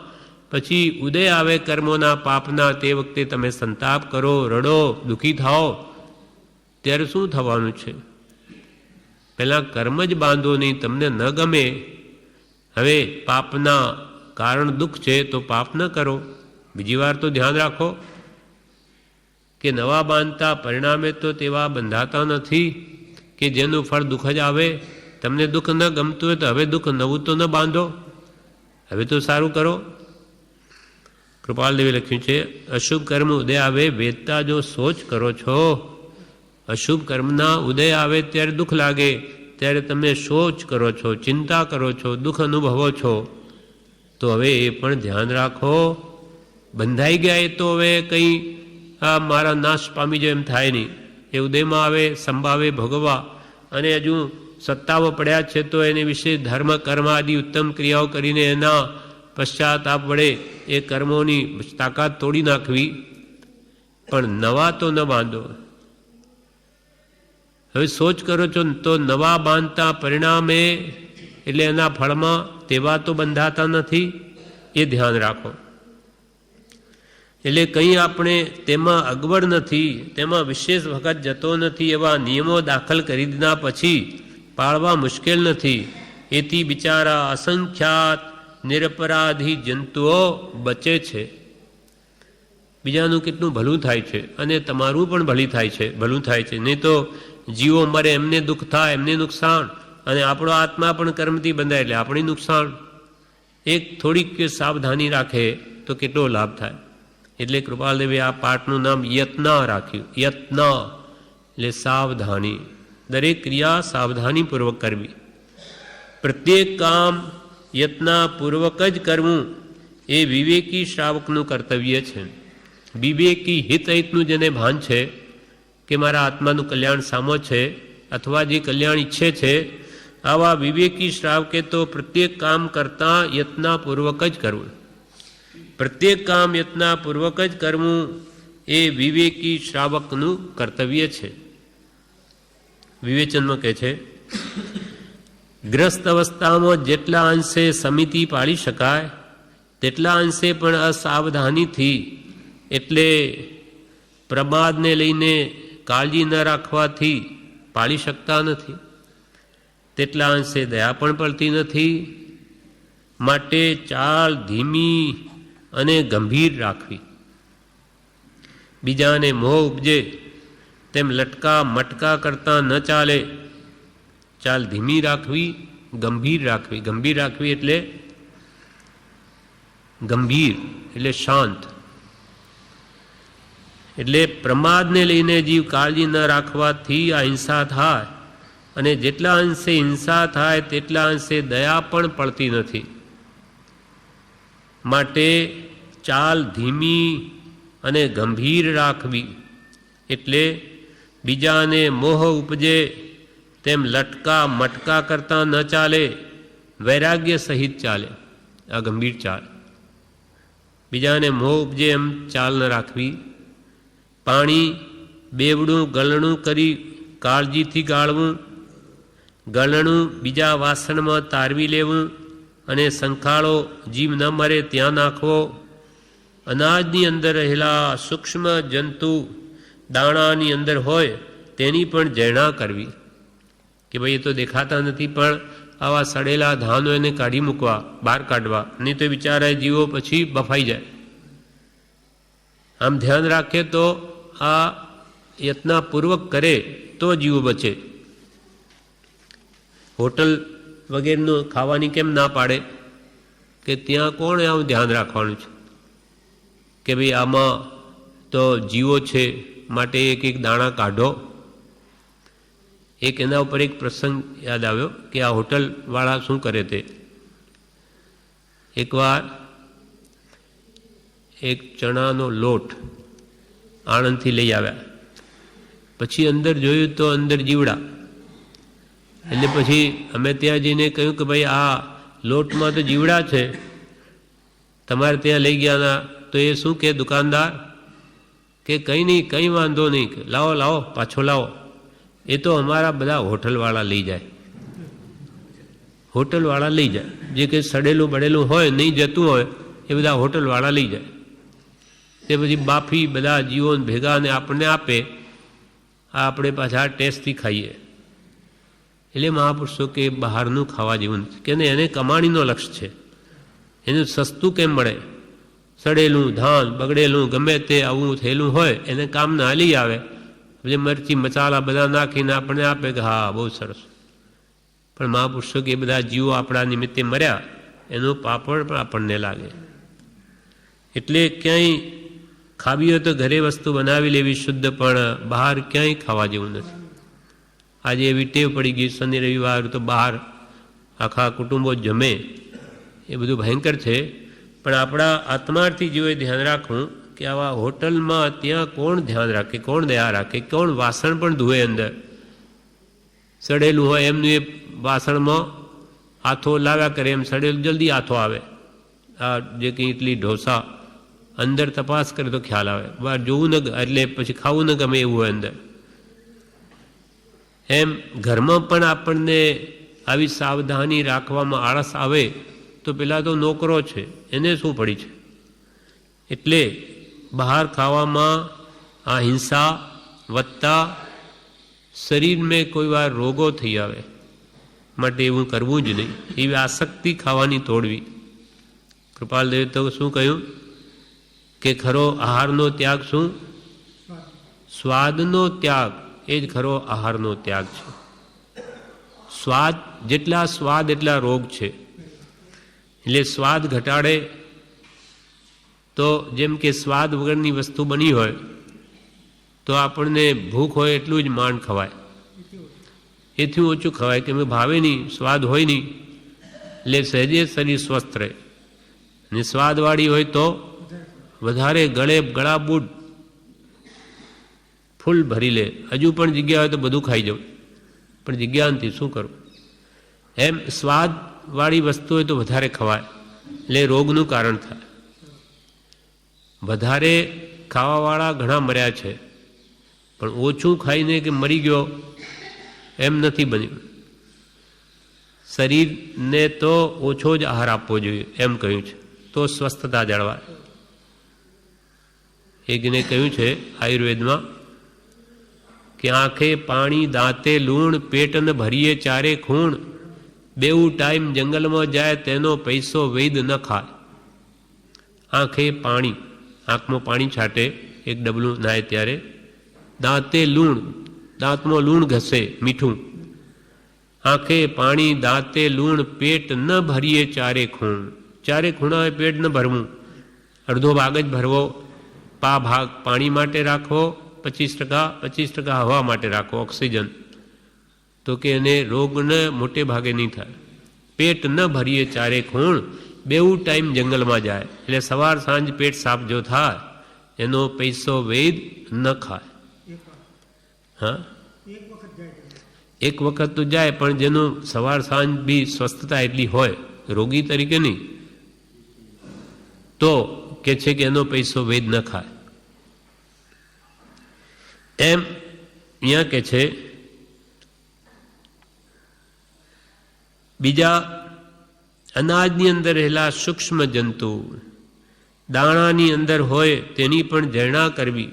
પછી ઉદય આવે કર્મોના પાપના તે વખતે તમે સંતાપ કરો, રડો, દુઃખી થાઓ, ત્યારે શું થવાનું છે? પહેલાં કર્મ જ બાંધો નહીં, તમને ન ગમે. હવે પાપના કારણ દુઃખ છે તો પાપ ન કરો. બીજી વાર તો ધ્યાન રાખો કે નવા બાંધતા પરિણામે તો તેવા બંધાતા નથી કે જેનું ફળ દુઃખ જ આવે. તમને દુઃખ ન ગમતું હોય તો હવે દુઃખ નવું તો ન બાંધો, હવે તો સારું કરો. કૃપાલદેવે લખ્યું છે, અશુભ કર્મ ઉદય આવે વેદતા જો સોચ કરો છો, અશુભ કર્મના ઉદય આવે ત્યારે દુઃખ લાગે, ત્યારે તમે સોચ કરો છો, ચિંતા કરો છો, દુઃખ અનુભવો છો. તો હવે એ પણ ધ્યાન રાખો. બંધાઈ ગયા એ તો હવે કંઈ મારા નાશ પામી જાય એમ થાય નહીં. એ ઉદયમાં આવે, સંભાવે ભોગવવા, અને હજુ સત્તામાં પડ્યા છે તો એને વિશે ધર્મ કર્મ આદિ ઉત્તમ ક્રિયાઓ કરીને એના પશ્ચાતાપ વડે એ કર્મોની તાકાત તોડી નાખવી. પણ નવા તો ન બાંધો. હવે સોચ કરો છો તો નવા બાંધતા પરિણામે એટલે એના ફળમાં તેવા તો બંધાતા નથી, એ ધ્યાન રાખો. એટલે કંઈ આપણે તેમાં અગવડ નથી, તેમાં વિશેષ વખત જતો નથી, એવા નિયમો દાખલ કરી દીધા પછી પાળવા મુશ્કેલ નથી. એથી બિચારા અસંખ્યાત નિરપરાધી જંતુઓ બચે છે. બીજાનું કેટલું ભલું થાય છે અને તમારું પણ ભલું થાય છે. નહીં તો જીવો મરે એમને દુઃખ થાય, એમને નુકસાન, અને આપણો આત્મા પણ કર્મથી બંધાય એટલે આપણે નુકસાન. એક થોડીક સાવધાની રાખે તો કેટલો લાભ થાય. એટલે કૃપાલદેવે આ પાઠનું નામ યત્ન રાખ્યું. યત્ન એટલે સાવધાની, દરેક ક્રિયા સાવધાનીપૂર્વક કરવી. પ્રત્યેક કામ યત્નપૂર્વક જ કરવું એ વિવેકી શ્રાવકનું કર્તવ્ય છે. વિવેકી હિતનું જેને ભાન છે કે મારા આત્માનું કલ્યાણ સામો છે અથવા જે કલ્યાણ ઈચ્છે છે, આવા વિવેકી શ્રાવકે તો પ્રત્યેક કામ કરતાં યત્નપૂર્વક જ કરવું. પ્રત્યેક કામ યત્નપૂર્વક જ કરવું એ વિવેકી શ્રાવકનું કર્તવ્ય છે. વિવેચનમાં કહે છે, ગ્રસ્ત અવસ્થામાં જેટલા અંશે સમિતિ પાળી શકાય તેટલા અંશે પણ અસાવધાનીથી એટલે પ્રમાદને લઈને કાળજી ન રાખવાથી પાળી શકતા નથી. તેટલા અંશે દયા પણ પડતી નથી. માટે ચાલ ધીમી અને ગંભીર રાખવી. બીજાને મોહ ઉપજે તેમ લટકા મટકા કરતા ન ચાલે. ચાલ ધીમી રાખવી, ગંભીર રાખવી. ગંભીર રાખવી એટલે ગંભીર એટલે શાંત. એટલે પ્રમાદને લઈને જીવ કાળજી ન રાખવાથી આ હિંસા થાય, અને જેટલા અંશે હિંસા થાય તેટલા અંશે દયા પણ પડતી નથી. માટે ચાલ ધીમી અને ગંભીર રાખવી. એટલે બીજાને મોહ ઉપજે તેમ લટકા મટકા કરતા ન ચાલે, વૈરાગ્ય સહિત ચાલે. આ ગંભીર ચાલ. બીજાને મોહ ઉપજે એમ ચાલ ન રાખવી. પાણી બેવડું ગળણું કરી કાળજીથી ગાળવું. ગળણું બીજા વાસણમાં તારવી લેવું અને સંખાળો જીવ ન મરે ત્યાં નાખવો. અનાજની અંદર રહેલા સૂક્ષ્મ જંતુ દાણાની અંદર હોય તેની પણ જૈણા કરવી. કે ભાઈ એ તો દેખાતા નથી, પણ આવા સડેલા ધાનો એને કાઢી મૂકવા, બહાર કાઢવા, નહીં તો બિચારા જીવો પછી બફાઈ જાય. આમ ધ્યાન રાખે તો આ યત્નપૂર્વક કરે તો જીવો બચે. હોટલ વગેરેનું ખાવાની કેમ ના પાડે કે ત્યાં કોણ આવું ધ્યાન રાખવાનું છે કે ભાઈ આમાં તો જીવો છે માટે એક એક દાણા કાઢો. એક એના ઉપર એક પ્રસંગ યાદ આવ્યો કે આ હોટલવાળા શું કરે તે. એકવાર એક ચણાનો લોટ આણંદથી લઈ આવ્યા, પછી અંદર જોયું તો અંદર જીવડા. એટલે પછી અમે ત્યાં જઈને કહ્યું કે ભાઈ આ લોટમાં તો જીવડા છે, તમારે ત્યાં લઈ ગયા તો એ શું કે દુકાનદાર કે કંઈ નહીં, કંઈ વાંધો નહીં, લાવો લાવો પાછો લાવો. એ તો અમારા બધા હોટલવાળા લઈ જાય. હોટલવાળા લઈ જાય. જે કંઈ સડેલું બળેલું હોય, નહીં જતું હોય એ બધા હોટલવાળા લઈ જાય. તે પછી બાફી બધા જીવોને ભેગા ને આપણને આપે. આ આપણે પાછા ટેસ્ટથી ખાઈએ. એટલે મહાપુરુષો કે બહારનું ખાવા જેવું નથી, કે એને કમાણીનો લક્ષ્ય છે. એનું સસ્તું કેમ મળે? સડેલું ધાન બગડેલું ગમે તે આવું થયેલું હોય એને કામના હાલી આવે. એટલે મરચી મસાલા બધા નાખીને આપણને આપે કે હા બહુ સરસ. પણ મહાપુરુષો કે બધા જીવો આપણા નિમિત્તે મર્યા એનું પાપડ પણ આપણને લાગે. એટલે ક્યાંય ખાવી હોય તો ઘરે વસ્તુ બનાવી લેવી શુદ્ધ, પણ બહાર ક્યાંય ખાવા જેવું નથી. આજે એવી ટેવ પડી ગઈ, શનિ રવિવાર તો બહાર આખા કુટુંબો જમે, એ બધું ભયંકર છે. પણ આપણા આત્માર્થી જીવોએ ધ્યાન રાખવું કે આવા હોટલમાં ત્યાં કોણ ધ્યાન રાખે, કોણ દયા રાખે, કોણ વાસણ પણ ધુએ, અંદર સડેલું હોય એમનું એ વાસણમાં આથો લાવ્યા કરે, એમ સડેલું જલ્દી આથો આવે. આ જે કંઈ ઇડલી ઢોસા અંદર તપાસ કરે તો ખ્યાલ આવે, બહાર જોવું ન એટલે પછી ખાવું ન ગમે એવું હોય અંદર. એમ ઘરમાં પણ આપણને આવી સાવધાની રાખવામાં આળસ આવે તો પેલા તો નોકરો છે એને શું પડી છે. એટલે બહાર ખાવામાં આ હિંસા વધતા શરીરમાં કોઈ વાર રોગો થઈ આવે, માટે એવું કરવું જ નહીં. એવી આસક્તિ ખાવાની તોડવી. કૃપાલદેવે તો શું કહ્યું કે ખરો આહારનો ત્યાગ શું? સ્વાદનો ત્યાગ, એ જ ખરો આહારનો ત્યાગ છે. સ્વાદ જેટલા સ્વાદ એટલા રોગ છે. એટલે સ્વાદ ઘટાડે તો જેમ કે સ્વાદ વગરની વસ્તુ બની હોય તો આપણને ભૂખ હોય એટલું જ માંડ ખવાય, એથી ઓછું ખવાય કે મેં ભાવે નહીં, સ્વાદ હોય નહીં, એટલે સહેજે શરીર સ્વસ્થ રહે. અને સ્વાદવાળી હોય તો વધારે ગળે ગળાબૂટ ફૂલ ભરી લે. હજુ પણ જગ્યા હોય તો બધું ખાઈ જાઉં, પણ જગ્યા નથી, શું કરું? એમ સ્વાદવાળી વસ્તુ હોય તો વધારે ખવાય, એટલે રોગનું કારણ થાય. વધારે ખાવાવાળા ઘણા મર્યા છે, પણ ઓછું ખાઈને કે મરી ગયો એમ નથી બન્યું. શરીરને તો ઓછો જ આહાર આપવો જોઈએ એમ કહ્યું છે, તો સ્વસ્થતા જળવાય. એકને કહ્યું છે આયુર્વેદમાં કે આંખે પાણી, દાંતે લૂણ, પેટ ન ભરીએ ચારે ખૂણ, બેઉ ટાઈમ જંગલમાં જાય તેનો પૈસો વૈદ ન ખાય. આંખે પાણી, આંખમાં પાણી છાંટે એક ડબલું નાય ત્યારે. દાંતે લૂણ, દાંતમાં લૂણ ઘસે મીઠું. આંખે પાણી, દાંતે લૂણ, પેટ ન ભરીએ ચારે ખૂણ. ચારે ખૂણાએ પેટ ન ભરવું, અડધો ભાગ જ ભરવો. પા ભાગ પાણી માટે રાખવો, 25% હવા માટે રાખવો, ઓક્સિજન. તો કે એને રોગને મોટે ભાગે નહીં થાય. પેટ ન ભરીએ ચારે ખૂણ, બેઉ ટાઈમ જંગલમાં જાય, એટલે સવાર સાંજ પેટ સાફ જો થાય એનો પૈસો વૈદ ન ખાય. હા, એક વખત તો જાય, પણ જેનું સવાર સાંજ બી સ્વસ્થતા એટલી હોય, રોગી તરીકે નહીં, તો કે છે કે એનો પૈસો વૈદ ન ખાય. એમ અહીંયા કે છે બીજા અનાજની અંદર રહેલા સૂક્ષ્મ જંતુ, દાણાની અંદર હોય તેની પણ જરણા કરવી.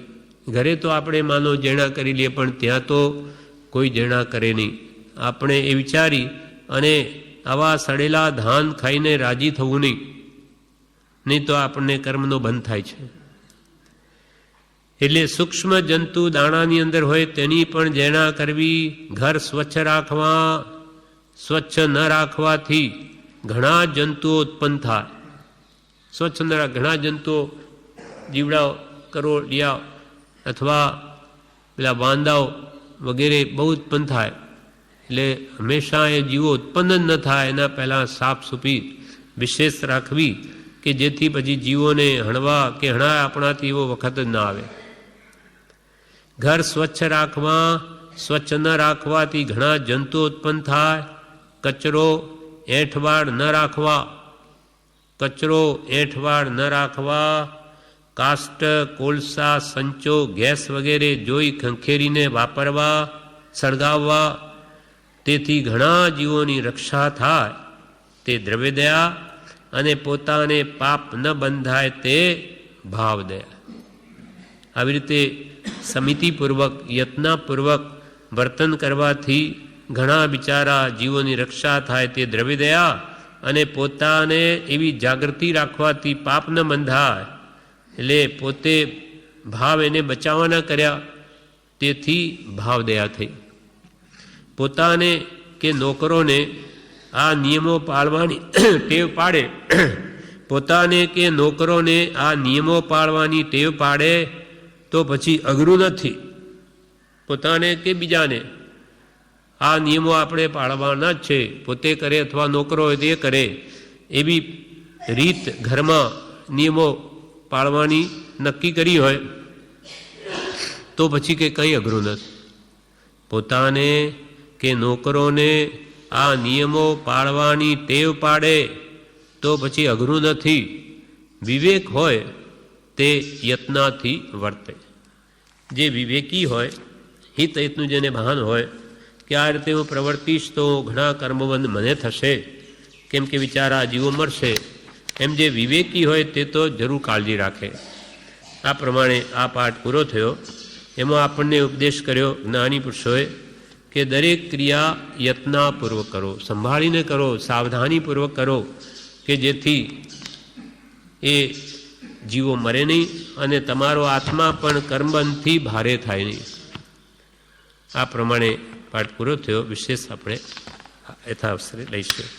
ઘરે તો આપણે માનો જરણા કરી લઈએ, પણ ત્યાં તો કોઈ જરણા કરે નહીં. આપણે એ વિચારી અને આવા સડેલા ધાન ખાઈને રાજી થવું નહીં તો આપણને કર્મનો બંધ થાય છે. એટલે સૂક્ષ્મ જંતુ દાણાની અંદર હોય તેની પણ જરણા કરવી. ઘર સ્વચ્છ રાખવા, સ્વચ્છ ન રાખવાથી ઘણા જંતુઓ ઉત્પન્ન થાય. સ્વચ્છ ન રાખ, ઘણા જંતુઓ, જીવડાઓ, કરોળિયા અથવા પેલા વાંદાઓ વગેરે બહુ ઉત્પન્ન થાય. એટલે હંમેશા એ જીવો ઉત્પન્ન જ ન થાય એના પહેલાં સાફ સૂફી વિશેષ રાખવી, કે જેથી પછી જીવોને હણવા કે હણાય આપણાથી એવો વખત જ ના આવે. ઘર સ્વચ્છ રાખવા, સ્વચ્છ ન રાખવાથી ઘણા જંતુઓ ઉત્પન્ન થાય. કચરો એંઠવાડ ન રાખવા, કચરો એંઠવાડ ન રાખવા. કાષ્ટ, કોલસા, સંચો, ગેસ વગેરે જોઈ ખંખેરીને વાપરવા, સળગાવવા. તેથી ઘણા જીવોની રક્ષા થાય. તે દ્રવ્યદયા અને પોતાને પાપ ન બંધાય તે ભાવદયા. આવી રીતે સમિતિપૂર્વક, યત્નપૂર્વક વર્તન કરવાથી ઘણા બિચારા જીવોની રક્ષા થાય. તે દ્રવ્યદયા અને પોતાને એવી જાગૃતિ રાખવાથી પાપ ન બંધાય. એટલે પોતે ભાવ એને બચાવવાના કર્યા, તેથી ભાવદયા થઈ. પોતાને કે નોકરોને આ નિયમો પાળવાની ટેવ પાડે પોતાને કે નોકરોને આ નિયમો પાળવાની ટેવ પાડે તો પછી અઘરું નથી. પોતાને કે બીજાને આ નિયમો આપણે પાળવાના જ છે, પોતે કરે અથવા નોકરો હોય તે કરે, એવી રીત ઘરમાં નિયમો પાળવાની નક્કી કરી હોય તો પછી કે કંઈ અઘરું નથી. પોતાને કે નોકરોને આ નિયમો પાળવાની ટેવ પાડે તો પછી અઘરું નથી. વિવેક હોય તે યત્નાથી વર્તે. જે વિવેકી હોય, હિત હિતનું જેને ભાન હોય કે આ રીતે હું પ્રવર્તીશ તો ઘણા કર્મબંધ મને થશે, કેમ કે વિચાર આ જીવો મરશે, એમ જે વિવેકી હોય તે તો જરૂર કાળજી રાખે. આ પ્રમાણે આ પાઠ પૂરો થયો. એમાં આપણને ઉપદેશ કર્યો જ્ઞાની પુરુષોએ કે દરેક ક્રિયા યત્નપૂર્વક કરો, સંભાળીને કરો, સાવધાનીપૂર્વક કરો, કે જેથી એ જીવો મરે નહીં અને તમારો આત્મા પણ કર્મબંધથી ભારે થાય નહીં. આ પ્રમાણે પાઠ પૂરો થયો. વિશેષ આપણે યથાવસરે લઈશું.